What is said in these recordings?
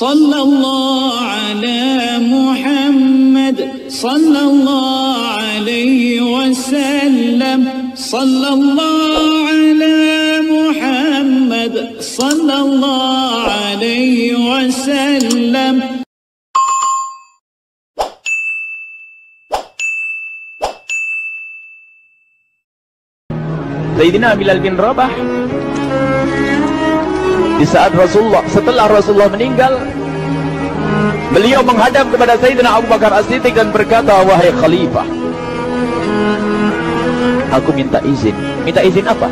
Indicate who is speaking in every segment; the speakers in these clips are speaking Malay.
Speaker 1: Sallallahu ala Muhammad, sallallahu alaihi wasallam, sallallahu ala Muhammad, sallallahu alaihi wasallam.
Speaker 2: Sayyidina Bilal bin Rabah di saat setelah Rasulullah meninggal, beliau menghadap kepada Sayyidina Abu Bakar As-Siddiq dan berkata, wahai khalifah, aku minta izin. Minta izin apa?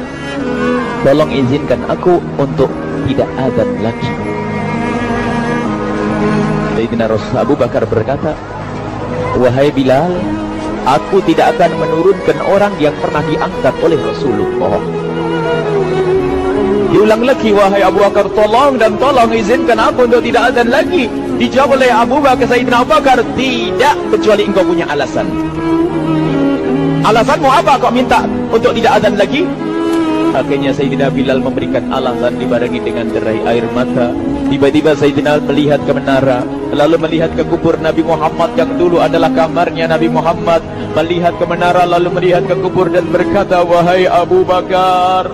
Speaker 2: Tolong izinkan aku untuk tidak azan lagi. Sayyidina Abu Bakar berkata, wahai Bilal, aku tidak akan menurunkan orang yang pernah diangkat oleh Rasulullah. Diulang lagi, wahai Abu Bakar, tolong dan tolong izinkan aku untuk tidak azan lagi. Dijawab oleh Abu Bakar, Sayyidina Abu Bakar, tidak, kecuali engkau punya alasan. Alasanmu apa kau minta untuk tidak azan lagi? Akhirnya Sayyidina Bilal memberikan alasan dibarengi dengan derai air mata. Tiba-tiba Sayyidina melihat ke menara, lalu melihat ke kubur Nabi Muhammad yang dulu adalah kamarnya Nabi Muhammad. Melihat ke menara, lalu melihat ke kubur dan berkata, wahai Abu Bakar,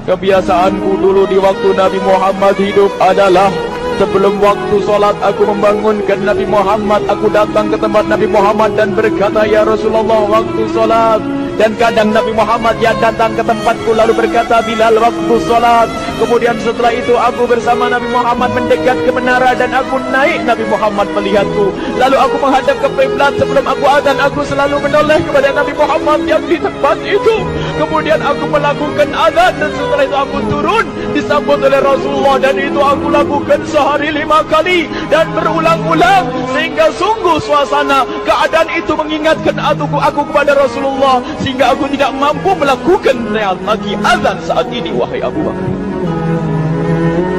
Speaker 2: kebiasaanku dulu di waktu Nabi Muhammad hidup adalah sebelum waktu sholat aku membangunkan Nabi Muhammad. Aku datang ke tempat Nabi Muhammad dan berkata, ya Rasulullah, waktu sholat. Dan kadang Nabi Muhammad yang datang ke tempatku lalu berkata, Bilal, waktu sholat. Kemudian setelah itu aku bersama Nabi Muhammad mendekat ke menara dan aku naik. Nabi Muhammad melihatku. Lalu aku menghadap ke qiblat. Sebelum aku azan, aku selalu menoleh kepada Nabi Muhammad yang di tempat itu. Kemudian aku melakukan azan dan setelah itu aku turun disambut oleh Rasulullah, dan itu aku lakukan sehari 5 kali dan berulang-ulang sehingga sungguh suasana keadaan itu mengingatkan aku kepada Rasulullah, sehingga aku tidak mampu melakukan lagi azan saat ini. Wahai Abu Bakar,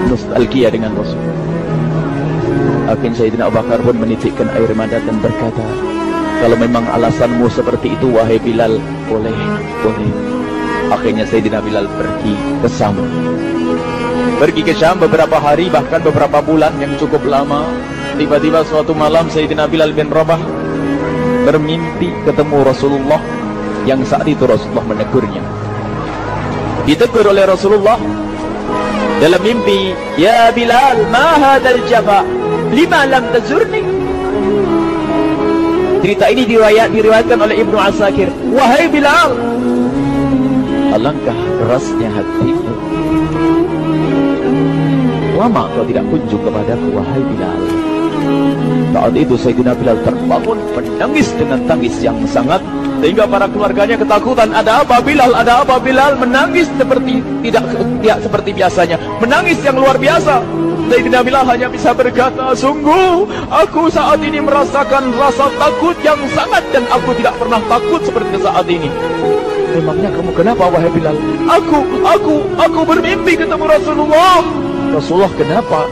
Speaker 2: nostalgia dengan Rasul. Akhirnya Sayyidina Abu Bakar pun menitikkan air mata dan berkata, kalau memang alasanmu seperti itu wahai Bilal, boleh. Akhirnya Sayyidina Bilal pergi ke Syam. Pergi ke Syam beberapa hari, bahkan beberapa bulan yang cukup lama. Tiba-tiba suatu malam Sayyidina Bilal bin Rabah bermimpi ketemu Rasulullah, yang saat itu Rasulullah menegurnya. Ditegur oleh Rasulullah dalam mimpi, ya Bilal, ma hadzal jafa, lima lam tazurni. Cerita ini diriwayatkan oleh Ibnu Asakir. Wahai Bilal, alangkah kerasnya hatimu, lama kau tidak kunjung kepadaku, wahai Bilal. Saat itu Sayyidina Bilal terbangun menangis dengan tangis yang sangat, sehingga para keluarganya ketakutan. Ada apa Bilal? Ada apa Bilal? Menangis seperti tidak seperti biasanya, menangis yang luar biasa. Sayyidina Bilal hanya bisa berkata, sungguh aku saat ini merasakan rasa takut yang sangat, dan aku tidak pernah takut seperti saat ini. Memangnya kamu kenapa wahai Bilal? Aku bermimpi ketemu Rasulullah. Rasulullah kenapa?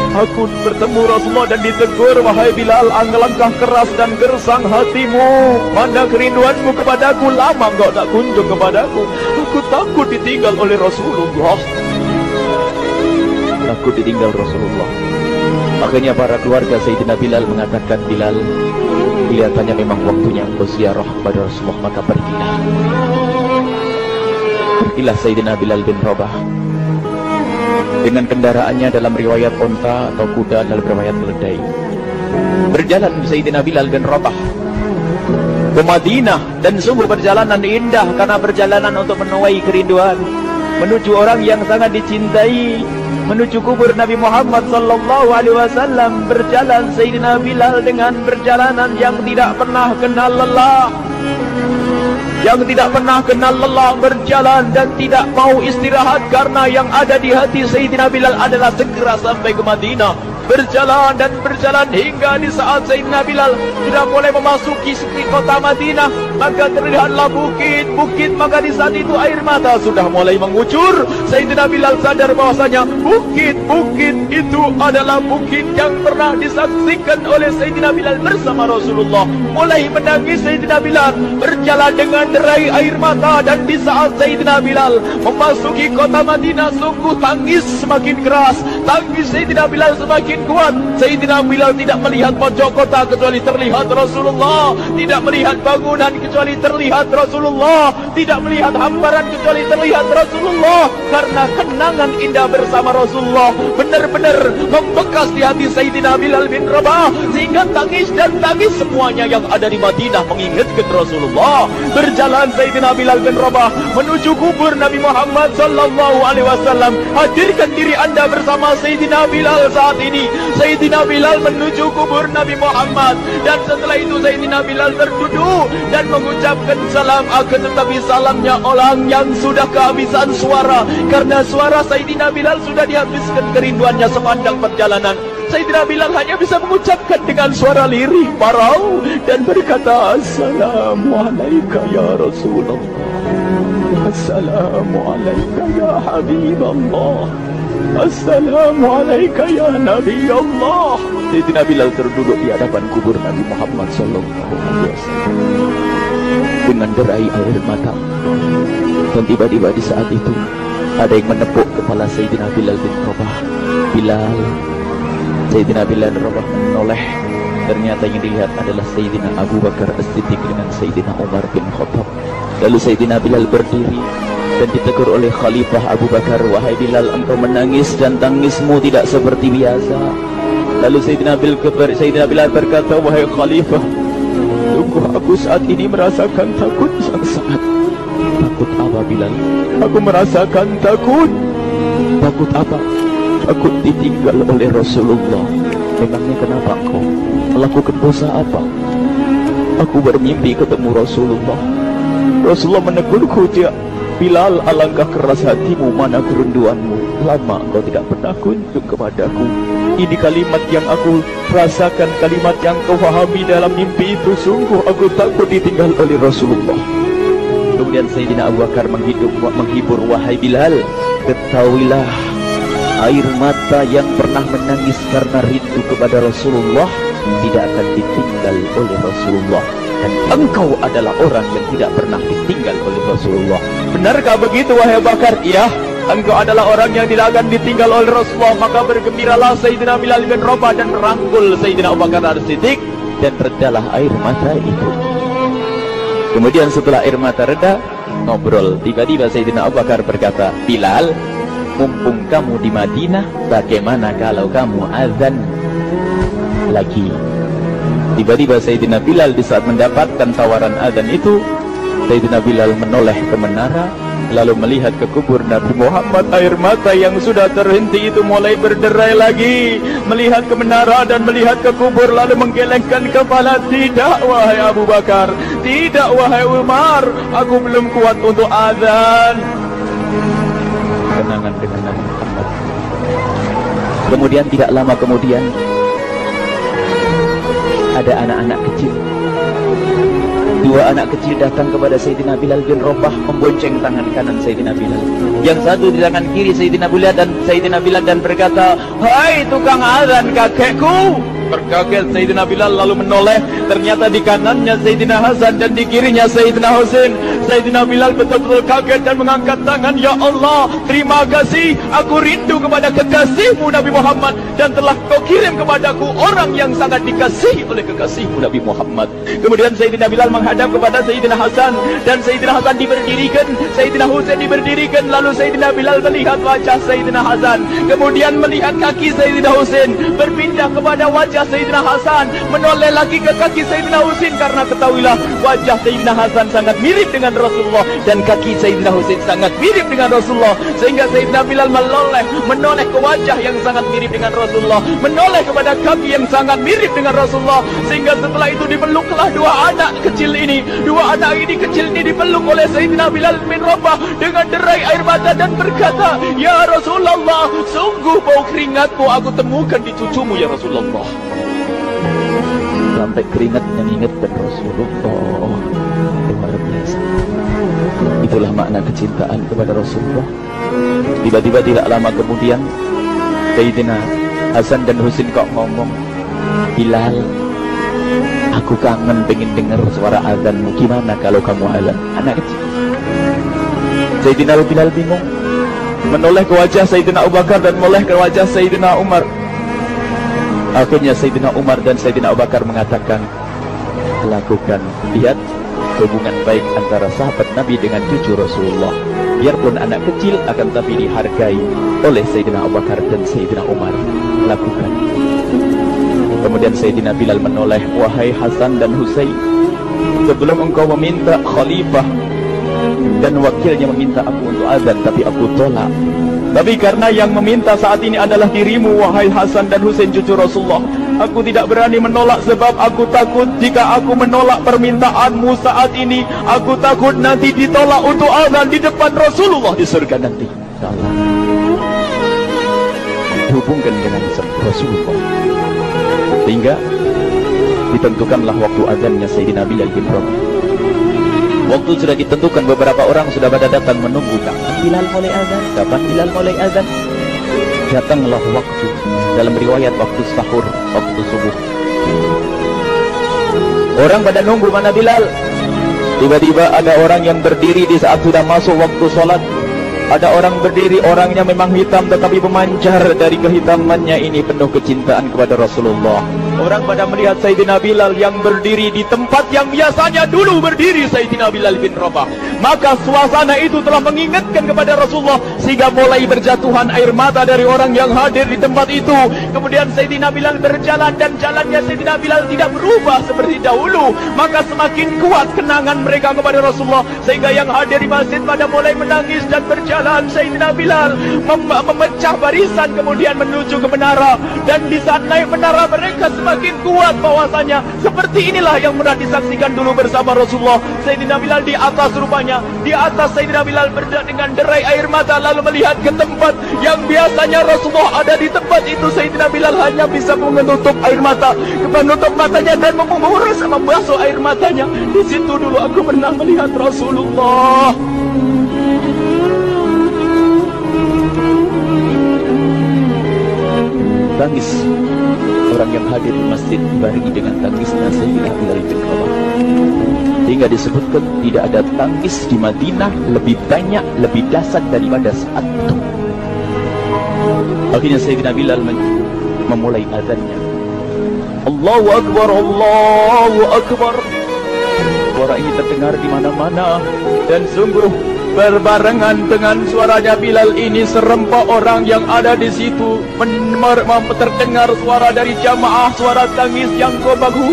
Speaker 2: Aku bertemu Rasulullah dan ditegur, wahai Bilal, alangkah keras dan gersang hatimu. Mana kerinduanmu kepadaku, lama engkau tak kunjung kepadaku. Aku takut ditinggal oleh Rasulullah. Takut ditinggal Rasulullah. Akhirnya para keluarga Sayyidina Bilal mengatakan, Bilal, kelihatannya memang waktunya engkau ziarah kepada Rasulullah, maka pergilah. Pergilah Sayyidina Bilal bin Rabah dengan kendaraannya, dalam riwayat onta atau kuda, dalam riwayat keledai. Berjalan Sayyidina Bilal bin Rabah ke Madinah, dan sungguh perjalanan indah karena perjalanan untuk menuai kerinduan, menuju orang yang sangat dicintai, menuju kubur Nabi Muhammad sallallahu alaihi wasallam. Berjalan Sayyidina Bilal dengan perjalanan yang tidak pernah kenal lelah, berjalan dan tidak mau istirahat, karena yang ada di hati Sayyidina Bilal adalah segera sampai ke Madinah. Berjalan dan berjalan hingga di saat Sayyidina Bilal sudah mulai memasuki kota Madinah, maka terlihatlah bukit-bukit. Maka di saat itu air mata sudah mulai mengucur. Sayyidina Bilal sadar bahwasanya bukit-bukit itu adalah bukit yang pernah disaksikan oleh Sayyidina Bilal bersama Rasulullah. Mulai menangis Sayyidina Bilal, berjalan dengan derai air mata. Dan di saat Sayyidina Bilal memasuki kota Madinah, sungguh tangis semakin keras, tangis Sayyidina Bilal semakin semakin kuat. Sayyidina Bilal tidak melihat pojok kota kecuali terlihat Rasulullah, tidak melihat bangunan kecuali terlihat Rasulullah, tidak melihat hamparan kecuali terlihat Rasulullah. Karena kenangan indah bersama Rasulullah benar-benar membekas di hati Sayyidina Bilal bin Rabah, sehingga tangis dan tangis semuanya yang ada di Madinah mengingatkan Rasulullah. Berjalan Sayyidina Bilal bin Rabah menuju kubur Nabi Muhammad sallallahu alaihi wasallam. Hadirkan diri Anda bersama Sayyidina Bilal saat ini. Sayyidina Bilal menuju kubur Nabi Muhammad, dan setelah itu Sayyidina Bilal terduduk dan mengucapkan salam, akan tetapi salamnya orang yang sudah kehabisan suara, karena suara Sayyidina Bilal sudah dihabiskan kerinduannya sepanjang perjalanan. Sayyidina Bilal hanya bisa mengucapkan dengan suara lirih parau dan berkata, Assalamualaikum ya Rasulullah, Assalamualaikum ya Habiballah, Assalamualaikum ya Nabi Allah. Sayyidina Bilal terduduk di hadapan kubur Nabi Muhammad sallallahu alaihi wasallam dengan derai air mata. Dan tiba-tiba di saat itu ada yang menepuk kepala Sayyidina Bilal bin Rabah. Bilal. Sayyidina Bilal bin Rabah menoleh. Ternyata yang dilihat adalah Sayyidina Abu Bakar As-Siddiq dengan Sayyidina Umar bin Khattab. Lalu Sayyidina Bilal berdiri dan ditegur oleh Khalifah Abu Bakar, wahai Bilal, engkau menangis dan tangismu tidak seperti biasa. Lalu Sayyidina Bilal berkata, wahai Khalifah, sungguh aku saat ini merasakan takut yang sangat. Takut apa Bilal? Aku merasakan takut. Takut apa? Takut ditinggal oleh Rasulullah. Memangnya kenapa engkau melakukan dosa apa? Aku bermimpi ketemu Rasulullah. Rasulullah menegurku, dia, Bilal, alangkah keras hatimu, mana kerinduanmu. Lama engkau tidak pernah kunjung kepadaku. Ini kalimat yang aku rasakan, kalimat yang kau pahami dalam mimpi itu. Sungguh aku takut ditinggal oleh Rasulullah. Kemudian Sayyidina Abu Bakar menghibur, wahai Bilal, ketahuilah, air mata yang pernah menangis karena rindu kepada Rasulullah tidak akan ditinggal oleh Rasulullah. Dan engkau adalah orang yang tidak pernah ditinggal oleh Rasulullah. Benarkah begitu wahai Abu Bakar? Iya, engkau adalah orang yang tidak akan ditinggal oleh Rasulullah. Maka bergembiralah Sayyidina Bilal bin Rabah dan merangkul Sayyidina Abu Bakar As-Siddiq, dan redalah air mata itu. Kemudian setelah air mata reda, ngobrol. Tiba-tiba Sayyidina Abu Bakar berkata, Bilal, mumpung kamu di Madinah, bagaimana kalau kamu azan lagi? Tiba-tiba Sayyidina Bilal di saat mendapatkan tawaran azan itu, Sayyidina Bilal menoleh ke menara, lalu melihat ke kubur Nabi Muhammad. Air mata yang sudah terhenti itu mulai berderai lagi. Melihat ke menara dan melihat ke kubur, lalu menggelengkan kepala. Tidak wahai Abu Bakar, tidak wahai Umar, aku belum kuat untuk azan. Kenangan dengan Nabi Muhammad. Kemudian tidak lama kemudian ada anak-anak kecil. Dua anak kecil datang kepada Sayyidina Bilal bin Rabah, membonceng tangan kanan Sayyidina Bilal. Yang satu di tangan kiri Sayyidina Bilal dan berkata, hai tukang azan kakekku. Terkaget Sayyidina Bilal lalu menoleh. Ternyata di kanannya Sayyidina Hasan dan di kirinya Sayyidina Husain. Sayyidina Bilal betul-betul kaget dan mengangkat tangan. Ya Allah, terima kasih, aku rindu kepada kekasihmu Nabi Muhammad, dan telah kau kirim kepadaku orang yang sangat dikasihi oleh kekasihmu Nabi Muhammad. Kemudian Sayyidina Bilal menghadap kepada Sayyidina Hasan, dan Sayyidina Hasan diberdirikan, Sayyidina Husain diberdirikan. Lalu Sayyidina Bilal melihat wajah Sayyidina Hasan, kemudian melihat kaki Sayyidina Husain, berpindah kepada wajah Sayyidina Hasan, menoleh lagi ke kaki Sayyidina Husain, karena ketahuilah wajah Sayyidina Hasan sangat mirip dengan Rasulullah dan kaki Sayyidina Husain sangat mirip dengan Rasulullah, sehingga Sayyidina Bilal menoleh ke wajah yang sangat mirip dengan Rasulullah, menoleh kepada kaki yang sangat mirip dengan Rasulullah, sehingga setelah itu dipeluklah dua anak kecil ini. Dua anak ini kecil ini dipeluk oleh Sayyidina Bilal bin Rabah dengan derai air mata dan berkata, ya Rasulullah, sungguh bau keringatmu aku temukan di cucumu ya Rasulullah. Sampai keringat mengingatkan Rasulullah. Luar biasa. Itulah makna kecintaan kepada Rasulullah. Tiba-tiba tidak lama kemudian Sayyidina Hasan dan Husain kok ngomong, Bilal, aku kangen pengen dengar suara azanmu. Gimana kalau kamu azan? Anak kecil. Sayyidina Bilal bingung, menoleh ke wajah Sayyidina Abu Bakar dan menoleh ke wajah Sayyidina Umar. Akhirnya Sayyidina Umar dan Sayyidina Abu Bakar mengatakan, lakukan. Lihat hubungan baik antara sahabat Nabi dengan cucu Rasulullah. Biarpun anak kecil, akan tapi dihargai oleh Sayyidina Abu Bakar dan Sayyidina Umar. Lakukan. Kemudian Sayyidina Bilal menoleh, wahai Hasan dan Husain, sebelum engkau meminta khalifah dan wakilnya meminta aku untuk azan, tapi aku tolak. Tapi karena yang meminta saat ini adalah dirimu, wahai Hasan dan Husain cucu Rasulullah, aku tidak berani menolak, sebab aku takut jika aku menolak permintaanmu saat ini, aku takut nanti ditolak untuk azan di depan Rasulullah di surga nanti. Salah. Hubungkan dengan Rasulullah. Sehingga ditentukanlah waktu azannya Sayyidina Bilal bin Rabah. Waktu sudah ditentukan, beberapa orang sudah pada datang menunggu, kapan Bilal mulai azan, kapan Bilal mulai azan. Datanglah waktu, dalam riwayat waktu sahur, waktu subuh. Orang pada nunggu mana Bilal. Tiba-tiba ada orang yang berdiri di saat sudah masuk waktu sholat. Ada orang berdiri, orangnya memang hitam tetapi memancar dari kehitamannya ini penuh kecintaan kepada Rasulullah. Orang pada melihat Sayyidina Bilal yang berdiri di tempat yang biasanya dulu berdiri Sayyidina Bilal bin Rabah. Maka suasana itu telah mengingatkan kepada Rasulullah, sehingga mulai berjatuhan air mata dari orang yang hadir di tempat itu. Kemudian Sayyidina Bilal berjalan, dan jalannya Sayyidina Bilal tidak berubah seperti dahulu. Maka semakin kuat kenangan mereka kepada Rasulullah, sehingga yang hadir di masjid pada mulai menangis dan berjalan. Sayyidina Bilal memecah barisan kemudian menuju ke menara, dan di saat naik menara mereka semakin kuat bahwasanya seperti inilah yang pernah disaksikan dulu bersama Rasulullah. Sayyidina Bilal di atas, rupanya di atas Sayyidina Bilal dengan derai air mata, lalu melihat ke tempat yang biasanya Rasulullah ada di tempat itu. Sayyidina Bilal hanya bisa menutup air mata, menutup matanya dan mengurus membasuh air matanya. Di situ dulu aku pernah melihat Rasulullah. Tangis orang yang hadir di masjid dibarengi dengan tangisnya Sayyidina Bilal bin Rabah. Hingga disebutkan tidak ada tangis di Madinah lebih banyak, lebih dahsyat daripada saat itu. Akhirnya Sayyidina Bilal memulai azannya. Allahu Akbar, Allahu Akbar. Suara ini terdengar di mana-mana, dan sungguh berbarengan dengan suaranya Bilal ini serempak orang yang ada di situ terdengar suara dari jamaah, suara tangis yang kobagu.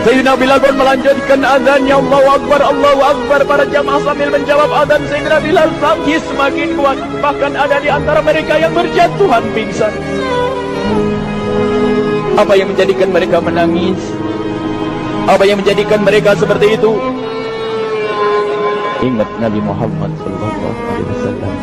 Speaker 2: Sayyidina Bilal pun melanjutkan azannya, Allahu Akbar, Allahu Akbar. Para jamaah sambil menjawab azan Sayyidina Bilal, tangis semakin kuat. Bahkan ada di antara mereka yang berjatuhan pingsan. Apa yang menjadikan mereka menangis? Apa yang menjadikan mereka seperti itu? Ingat Nabi Muhammad SAW.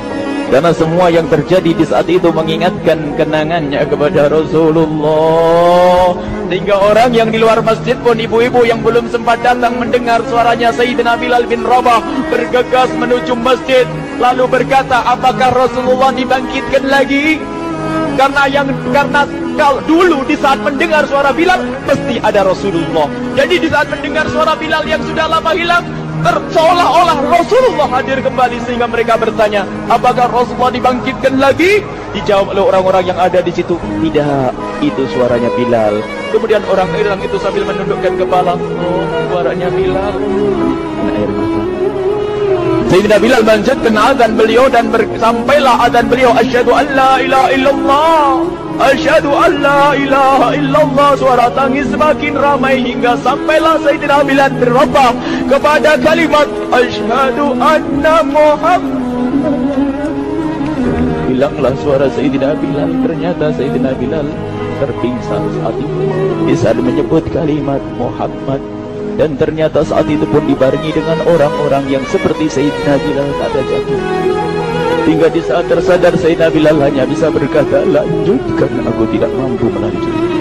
Speaker 2: Karena semua yang terjadi di saat itu mengingatkan kenangannya kepada Rasulullah. Sehingga orang yang di luar masjid pun, ibu-ibu yang belum sempat datang mendengar suaranya Sayyidina Bilal bin Rabah, bergegas menuju masjid, lalu berkata, apakah Rasulullah dibangkitkan lagi? Karena kalau dulu di saat mendengar suara Bilal pasti ada Rasulullah. Jadi di saat mendengar suara Bilal yang sudah lama hilang, seolah-olah Rasulullah hadir kembali, sehingga mereka bertanya, apakah Rasulullah dibangkitkan lagi? Dijawab oleh orang-orang yang ada di situ, tidak, itu suaranya Bilal. Kemudian orang itu sambil menundukkan kepala, oh, suaranya Bilal. Air mata. Sayyidina Bilal melanjutkan azan beliau, dan sampailah azan beliau, asyhadu an la ilaha illallah, asyhadu an la ilaha illallah. Suara tangis semakin ramai hingga sampailah Sayyidina Bilal bin Rabah kepada kalimat asyhadu anna Muhammad. Hilanglah suara Sayyidina Bilal. Ternyata Sayyidina Bilal terpingsan saat itu di saat menyebut kalimat Muhammad. Dan ternyata saat itu pun dibarengi dengan orang-orang yang seperti Sayyidina Bilal tak ada jatuh. Hingga di saat tersadar Sayyidina Bilal hanya bisa berkata, lanjutkan, aku tidak mampu melanjutkan.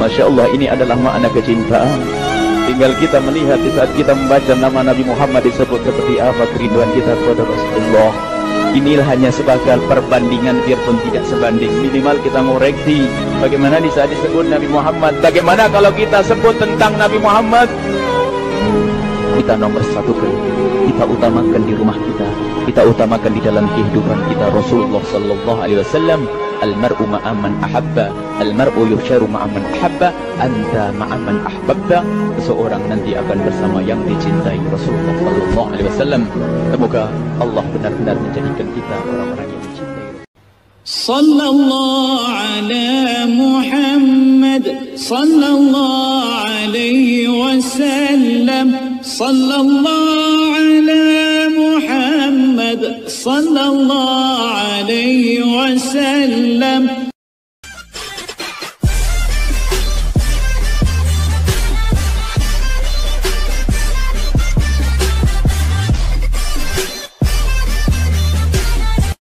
Speaker 2: Masya Allah, ini adalah makna kecintaan. Tinggal kita melihat di saat kita membaca nama Nabi Muhammad disebut seperti apa kerinduan kita kepada Rasulullah. Inilah hanya sebagai perbandingan, biarpun tidak sebanding. Minimal kita ngoreksi bagaimana di saat disebut Nabi Muhammad. Bagaimana kalau kita sebut tentang Nabi Muhammad? Kita nomor satukan, kita utamakan di rumah kita, kita utamakan di dalam kehidupan kita Rasulullah Sallallahu Alaihi Wasallam. Al-mar'u ma'aman ahabba, al-mar'u yuhsyaru ma'aman ahabba, anta ma'aman ahbabta. Seseorang nanti akan bersama yang dicintai Rasulullah sallallahu alaihi wasallam. Semoga Allah benar-benar menjadikan kita orang-orang yang dicintai.
Speaker 1: Sallallahu ala Muhammad sallallahu alaihi wasallam. Sallallahu ala Muhammad sallallahu alaihi wasallam.